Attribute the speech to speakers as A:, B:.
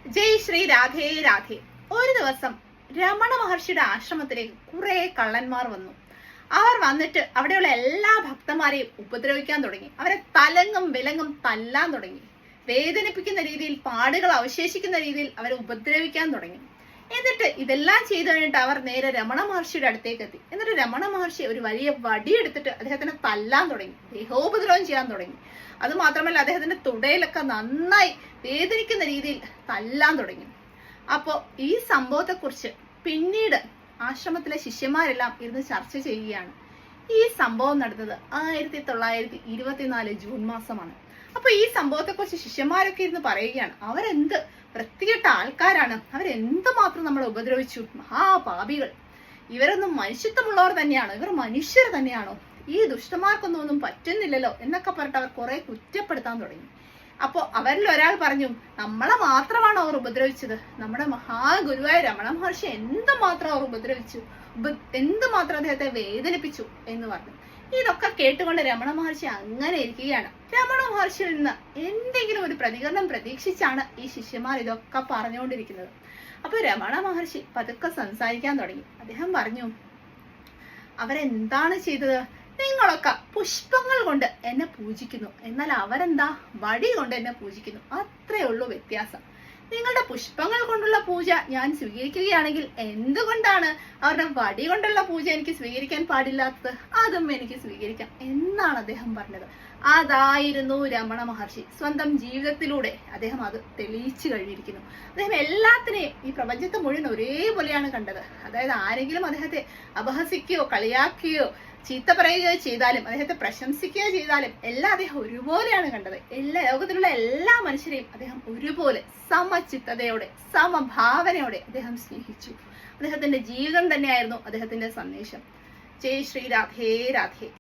A: ജയ് ശ്രീ രാധേ രാധേ. ഒരു ദിവസം രമണ മഹർഷിയുടെ ആശ്രമത്തിലേക്ക് കുറെ കള്ളന്മാർ വന്നു. അവർ വന്നിട്ട് അവിടെയുള്ള എല്ലാ ഭക്തന്മാരെയും ഉപദ്രവിക്കാൻ തുടങ്ങി. അവരെ തലങ്ങും വിലങ്ങും തല്ലാൻ തുടങ്ങി. വേദനിപ്പിക്കുന്ന രീതിയിൽ, പാടുകൾ അവശേഷിക്കുന്ന രീതിയിൽ അവരെ ഉപദ്രവിക്കാൻ തുടങ്ങി. എന്നിട്ട് ഇതെല്ലാം ചെയ്തു കഴിഞ്ഞിട്ട് അവർ നേരെ രമണ മഹർഷിയുടെ അടുത്തേക്ക് എത്തി. എന്നിട്ട് രമണ മഹർഷി ഒരു വലിയ വടി എടുത്തിട്ട് അദ്ദേഹത്തിനെ തല്ലാൻ തുടങ്ങി, ദേഹോപദ്രവം ചെയ്യാൻ തുടങ്ങി. അത് മാത്രമല്ല, അദ്ദേഹത്തിന്റെ തുടയിലൊക്കെ നന്നായി വേദനിക്കുന്ന രീതിയിൽ തല്ലാൻ തുടങ്ങി. അപ്പോ ഈ സംഭവത്തെ കുറിച്ച് പിന്നീട് ആശ്രമത്തിലെ ശിഷ്യന്മാരെല്ലാം ഇരുന്ന് ചർച്ച ചെയ്യുകയാണ്. ഈ സംഭവം നടന്നത് 1924 ജൂൺ മാസമാണ്. അപ്പൊ ഈ സംഭവത്തെ കുറിച്ച് ശിഷ്യന്മാരൊക്കെ ഇരുന്ന് പറയുകയാണ്, അവരെന്ത് വൃത്തികെട്ട ആൾക്കാരാണ്, അവരെന്തുമാത്രം നമ്മളെ ഉപദ്രവിച്ചു, മഹാപാപികൾ, ഇവരൊന്നും മനുഷ്യത്വമുള്ളവർ തന്നെയാണോ, ഇവർ മനുഷ്യർ തന്നെയാണോ, ഈ ദുഷ്ടന്മാർക്കൊന്നും ഒന്നും പറ്റുന്നില്ലല്ലോ എന്നൊക്കെ പറഞ്ഞിട്ട് അവർ കുറെ കുറ്റപ്പെടുത്താൻ തുടങ്ങി. അപ്പോ അവരിൽ ഒരാൾ പറഞ്ഞു, നമ്മളെ മാത്രമാണ് അവർ ഉപദ്രവിച്ചത്, നമ്മുടെ മഹാഗുരുവായ രമണ മഹർഷി എന്തുമാത്രം അവർ ഉപദ്രവിച്ചു, എന്തുമാത്രം അദ്ദേഹത്തെ വേദനിപ്പിച്ചു എന്ന് പറഞ്ഞു. ഇതൊക്കെ കേട്ടുകൊണ്ട് രമണ മഹർഷി അങ്ങനെ ഇരിക്കുകയാണ്. രമണ മഹർഷിയിൽ നിന്ന് എന്തെങ്കിലും ഒരു പ്രതികരണം പ്രതീക്ഷിച്ചാണ് ഈ ശിഷ്യന്മാർ ഇതൊക്കെ പറഞ്ഞുകൊണ്ടിരിക്കുന്നത്. അപ്പൊ രമണ മഹർഷി പതുക്കെ സംസാരിക്കാൻ തുടങ്ങി. അദ്ദേഹം പറഞ്ഞു, അവരെന്താണ് ചെയ്തത്? നിങ്ങളൊക്കെ പുഷ്പങ്ങൾ കൊണ്ട് എന്നെ പൂജിക്കുന്നു, എന്നാൽ അവരെന്താ വടി കൊണ്ട് എന്നെ പൂജിക്കുന്നു. അത്രേ ഉള്ളൂ വ്യത്യാസം. നിങ്ങളുടെ പുഷ്പങ്ങൾ കൊണ്ടുള്ള പൂജ ഞാൻ സ്വീകരിക്കുകയാണെങ്കിൽ എന്തുകൊണ്ടാണ് അവരുടെ വടി കൊണ്ടുള്ള പൂജ എനിക്ക് സ്വീകരിക്കാൻ പാടില്ലാത്തത്? അതും എനിക്ക് സ്വീകരിക്കാം എന്നാണ് അദ്ദേഹം പറഞ്ഞത്. അതായിരുന്നു രമണ മഹർഷി. സ്വന്തം ജീവിതത്തിലൂടെ അദ്ദേഹം അത് തെളിയിച്ചു കഴിഞ്ഞിരിക്കുന്നു. അദ്ദേഹം എല്ലാത്തിനെയും, ഈ പ്രപഞ്ചത്തെ മുഴുവൻ ഒരേപോലെയാണ് കണ്ടത്. അതായത് ആരെങ്കിലും അദ്ദേഹത്തെ അപഹസിക്കുകയോ കളിയാക്കുകയോ ചീത്ത പറയുകയോ ചെയ്താലും, അദ്ദേഹത്തെ പ്രശംസിക്കുകയോ ചെയ്താലും എല്ലാം അദ്ദേഹം ഒരുപോലെയാണ് കണ്ടത്. ലോകത്തിലുള്ള എല്ലാ മനുഷ്യരെയും അദ്ദേഹം ഒരുപോലെ സമചിത്തതയോടെ, സമഭാവനയോടെ അദ്ദേഹം സ്നേഹിച്ചു. അദ്ദേഹത്തിന്റെ ജീവിതം തന്നെയായിരുന്നു അദ്ദേഹത്തിന്റെ സന്ദേശം. ജയ് ശ്രീ രാധേ രാധേ.